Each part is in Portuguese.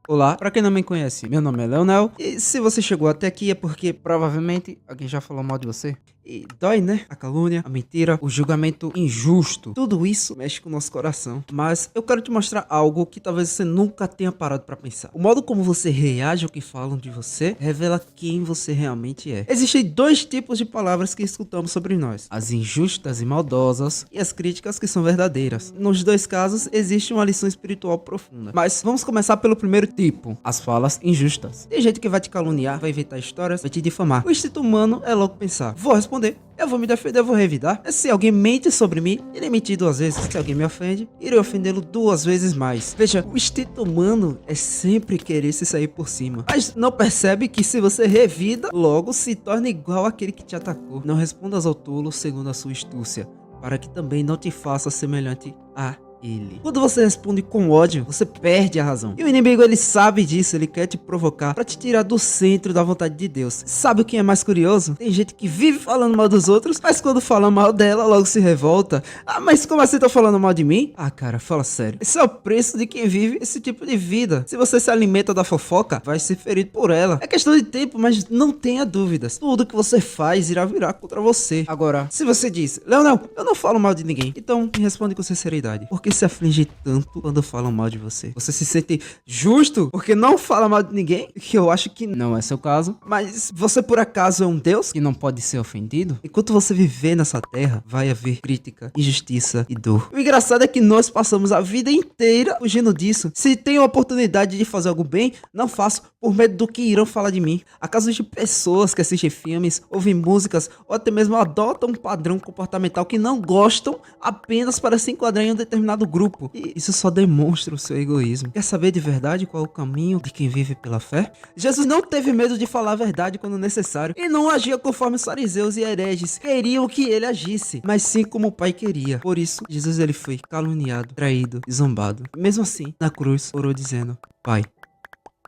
Olá, pra quem não me conhece, meu nome é Leonel, e se você chegou até aqui é porque provavelmente alguém já falou mal de você. E dói, né? A calúnia, a mentira, o julgamento injusto. Tudo isso mexe com o nosso coração. Mas eu quero te mostrar algo que talvez você nunca tenha parado pra pensar. O modo como você reage ao que falam de você revela quem você realmente é. Existem dois tipos de palavras que escutamos sobre nós: as injustas e maldosas e as críticas que são verdadeiras. Nos dois casos, existe uma lição espiritual profunda. Mas vamos começar pelo primeiro tipo, as falas injustas. Tem gente que vai te caluniar, vai inventar histórias, vai te difamar. O instinto humano é logo pensar: vou responder, eu vou me defender, eu vou revidar. Se alguém mente sobre mim, irei mentir 2 vezes. Se alguém me ofende, irei ofendê-lo 2 vezes mais. Veja, o instinto humano é sempre querer se sair por cima, mas não percebe que se você revida, logo se torna igual àquele que te atacou. Não respondas ao tolo segundo a sua astúcia, para que também não te faça semelhante a ele. Quando você responde com ódio, você perde a razão. E o inimigo, ele sabe disso, ele quer te provocar para te tirar do centro da vontade de Deus. Sabe o que é mais curioso? Tem gente que vive falando mal dos outros, mas quando fala mal dela, logo se revolta. Ah, mas como assim tá falando mal de mim? Ah, cara, fala sério. Esse é o preço de quem vive esse tipo de vida. Se você se alimenta da fofoca, vai ser ferido por ela. É questão de tempo, mas não tenha dúvidas. Tudo que você faz irá virar contra você. Agora, se você diz: Leonel, eu não falo mal de ninguém, então me responde com sinceridade. Por que se aflige tanto quando falam mal de você? Você se sente justo porque não fala mal de ninguém? Que eu acho que não é seu caso. Mas você por acaso é um Deus que não pode ser ofendido? Enquanto você viver nessa terra, vai haver crítica, injustiça e dor. O engraçado é que nós passamos a vida inteira fugindo disso. Se tenho a oportunidade de fazer algo bem, não faço por medo do que irão falar de mim. Acaso de pessoas que assistem filmes, ouvem músicas ou até mesmo adotam um padrão comportamental que não gostam apenas para se enquadrar em um determinado grupo. E isso só demonstra o seu egoísmo. Quer saber de verdade qual é o caminho de quem vive pela fé? Jesus não teve medo de falar a verdade quando necessário e não agia conforme os fariseus e hereges queriam que ele agisse, mas sim como o Pai queria. Por isso, Jesus, ele foi caluniado, traído e zombado. Mesmo assim, na cruz, orou dizendo: Pai,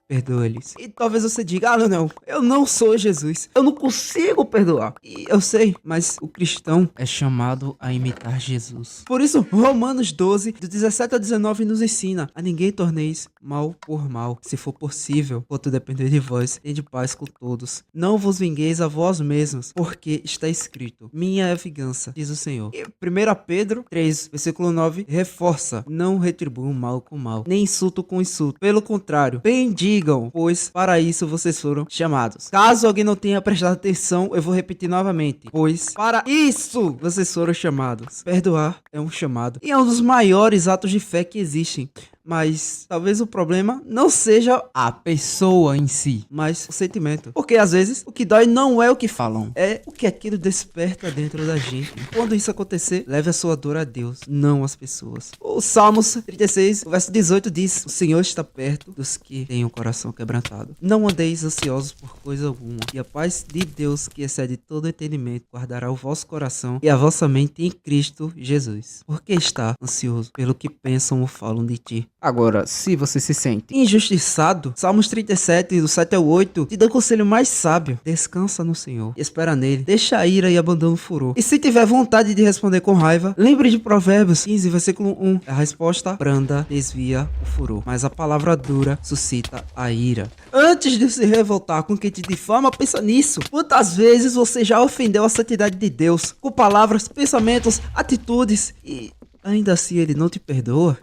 perdoa-lhes. E talvez você diga: ah, não, eu não sou Jesus, eu não consigo perdoar. E eu sei, mas o cristão é chamado a imitar Jesus. Por isso, Romanos 12, do 17 a 19, nos ensina: a ninguém torneis mal por mal, se for possível, quanto depender de vós, e de paz com todos. Não vos vingueis a vós mesmos, porque está escrito: minha é a vingança, diz o Senhor. E 1 Pedro 3, versículo 9, reforça: não retribuam mal com mal, nem insulto com insulto. Pelo contrário, bendigam, pois para isso vocês foram chamados. Caso alguém não tenha prestado atenção, eu vou repetir novamente: pois para isso vocês foram chamados. Perdoar é um chamado e é um dos maiores atos de fé que existem. Mas talvez o problema não seja a pessoa em si, mas o sentimento. Porque às vezes o que dói não é o que falam, é o que aquilo desperta dentro da gente. Quando isso acontecer, leve a sua dor a Deus, não às pessoas. O Salmos 36, o verso 18 diz: o Senhor está perto dos que têm o coração quebrantado. Não andeis ansiosos por coisa alguma, e a paz de Deus, que excede todo entendimento, guardará o vosso coração e a vossa mente em Cristo Jesus. Por que está ansioso pelo que pensam ou falam de ti? Agora, se você se sente injustiçado, Salmos 37, do 7 ao 8, te dá o conselho mais sábio: descansa no Senhor e espera nele, deixa a ira e abandona o furor. E se tiver vontade de responder com raiva, lembre de Provérbios 15, versículo 1. A resposta branda desvia o furor, mas a palavra dura suscita a ira. Antes de se revoltar com quem te difama, pensa nisso. Quantas vezes você já ofendeu a santidade de Deus com palavras, pensamentos, atitudes, e ainda assim ele não te perdoa?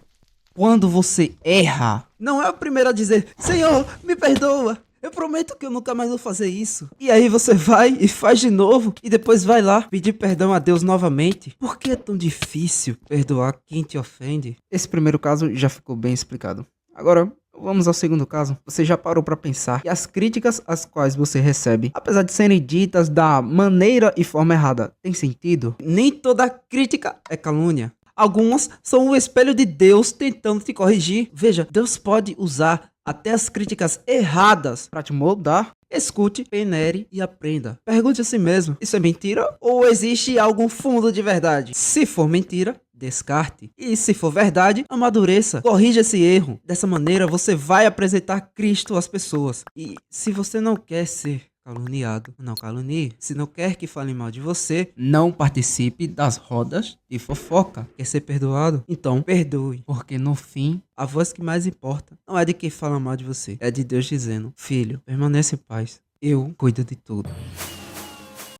Quando você erra, não é o primeiro a dizer: Senhor, me perdoa, eu prometo que eu nunca mais vou fazer isso. E aí você vai e faz de novo, e depois vai lá pedir perdão a Deus novamente. Por que é tão difícil perdoar quem te ofende? Esse primeiro caso já ficou bem explicado. Agora, vamos ao segundo caso. Você já parou para pensar que as críticas às quais você recebe, apesar de serem ditas da maneira e forma errada, tem sentido? Nem toda crítica é calúnia. Algumas são o espelho de Deus tentando te corrigir. Veja, Deus pode usar até as críticas erradas para te moldar. Escute, peneire e aprenda. Pergunte a si mesmo: isso é mentira ou existe algum fundo de verdade? Se for mentira, descarte. E se for verdade, amadureça. Corrija esse erro. Dessa maneira você vai apresentar Cristo às pessoas. E se você não quer ser caluniado. Não calunie. Se não quer que falem mal de você, não participe das rodas de fofoca. Quer ser perdoado? Então perdoe. Porque no fim, a voz que mais importa não é de quem fala mal de você, é de Deus dizendo: filho, permaneça em paz. Eu cuido de tudo.